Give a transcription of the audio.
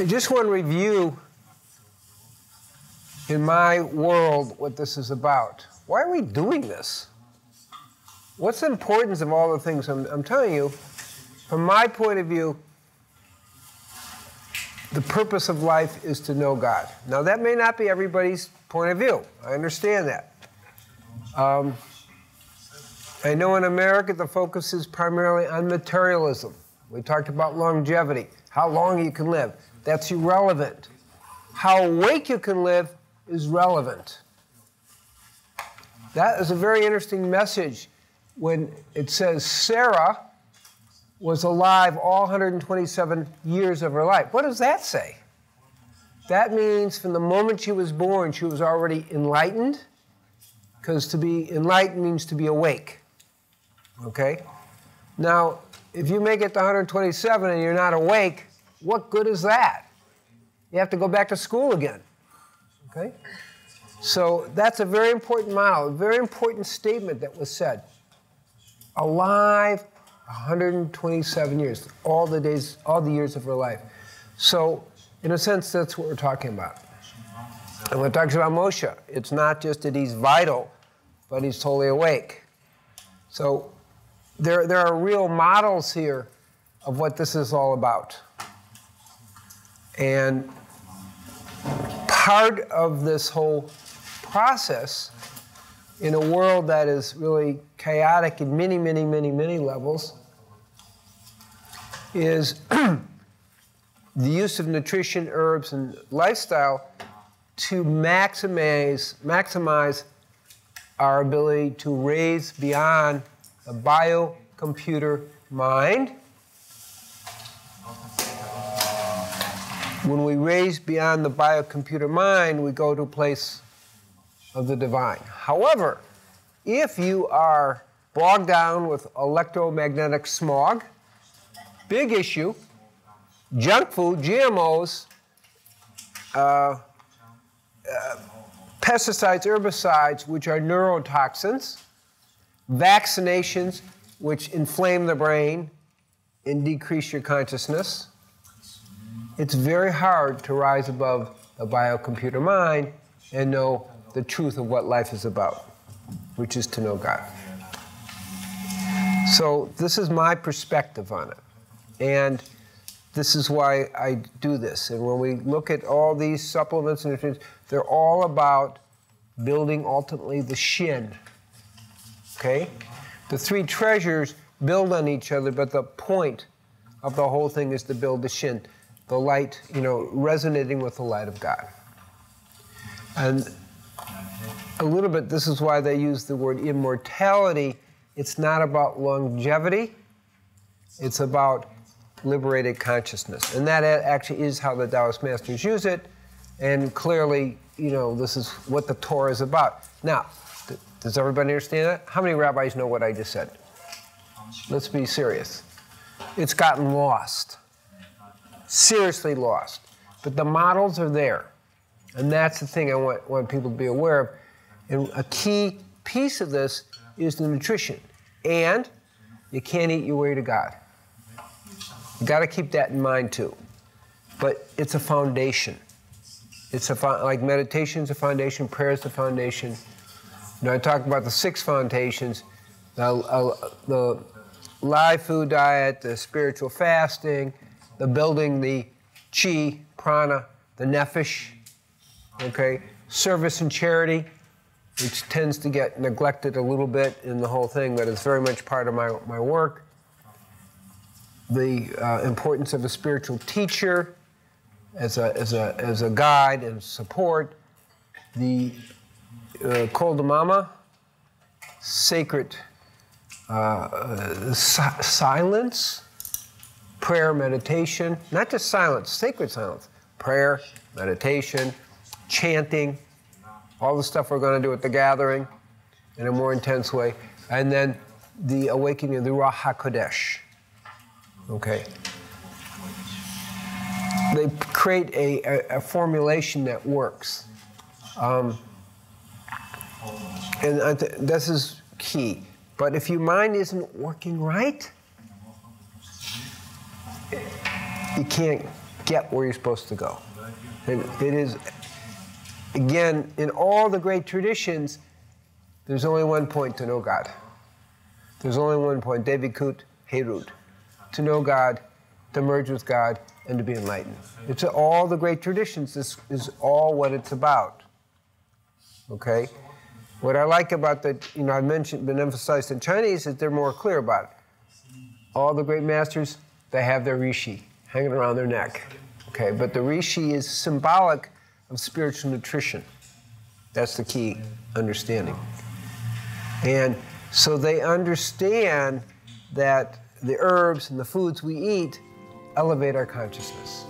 I just want to review, in my world, what this is about. Why are we doing this? What's the importance of all the things I'm telling you? From my point of view, the purpose of life is to know God. Now, that may not be everybody's point of view. I understand that. I know in America the focus is primarily on materialism. We talked about longevity, how long you can live. That's irrelevant. How awake you can live is relevant. That is a very interesting message when it says Sarah was alive all 127 years of her life. What does that say? That means from the moment she was born, she was already enlightened, because to be enlightened means to be awake. Okay? Now, if you make it to 127 and you're not awake, what good is that? You have to go back to school again. Okay? So that's a very important model, a very important statement that was said. Alive 127 years, all the years of her life. So, in a sense, that's what we're talking about. And when it talks about Moshe, it's not just that he's vital, but he's totally awake. So, there are real models here of what this is all about. And part of this whole process in a world that is really chaotic in many, many, many, many levels is the use of nutrition, herbs, and lifestyle to maximize our ability to raise beyond the biocomputer mind. When we raise beyond the biocomputer mind, we go to a place of the divine. However, if you are bogged down with electromagnetic smog, big issue, junk food, GMOs, pesticides, herbicides, which are neurotoxins, vaccinations, which inflame the brain and decrease your consciousness, it's very hard to rise above the biocomputer mind and know the truth of what life is about, which is to know God. So this is my perspective on it. And this is why I do this. And when we look at all these supplements and nutrients, they're all about building ultimately the shin. Okay? The three treasures build on each other, but the point of the whole thing is to build the shin. The light, resonating with the light of God. And a little bit, this is why they use the word immortality. It's not about longevity. It's about liberated consciousness. And that actually is how the Taoist masters use it. And clearly, this is what the Torah is about. Now, does everybody understand that? How many rabbis know what I just said? Let's be serious. It's gotten lost. Seriously lost. But the models are there. And that's the thing I want people to be aware of. And a key piece of this is the nutrition. And you can't eat your way to God. You've got to keep that in mind too. But it's a foundation. It's like meditation is a foundation, prayer is the foundation. I talked about the 6 foundations, the live food diet, the spiritual fasting, the building the chi, prana, the nephesh, okay? Service and charity, which tends to get neglected a little bit in the whole thing, but it's very much part of my work. The importance of a spiritual teacher as a guide and support. The Kol Damama, sacred silence, prayer, meditation, not just silence, sacred silence, prayer, meditation, chanting, all the stuff we're going to do at the gathering in a more intense way, and then the awakening of the Ruach HaKodesh. Okay. They create a formulation that works. And this is key. But if your mind isn't working right, you can't get where you're supposed to go. And it is, again, in all the great traditions, there's only one point: to know God. There's only one point, Devikut Herut, to know God, to merge with God, and to be enlightened. It's all the great traditions. This is all what it's about. Okay? What I like about the, I've been emphasized in Chinese, is they're more clear about it. All the great masters, they have their rishi hanging around their neck. Okay, but the rishi is symbolic of spiritual nutrition. That's the key understanding. And so they understand that the herbs and the foods we eat elevate our consciousness.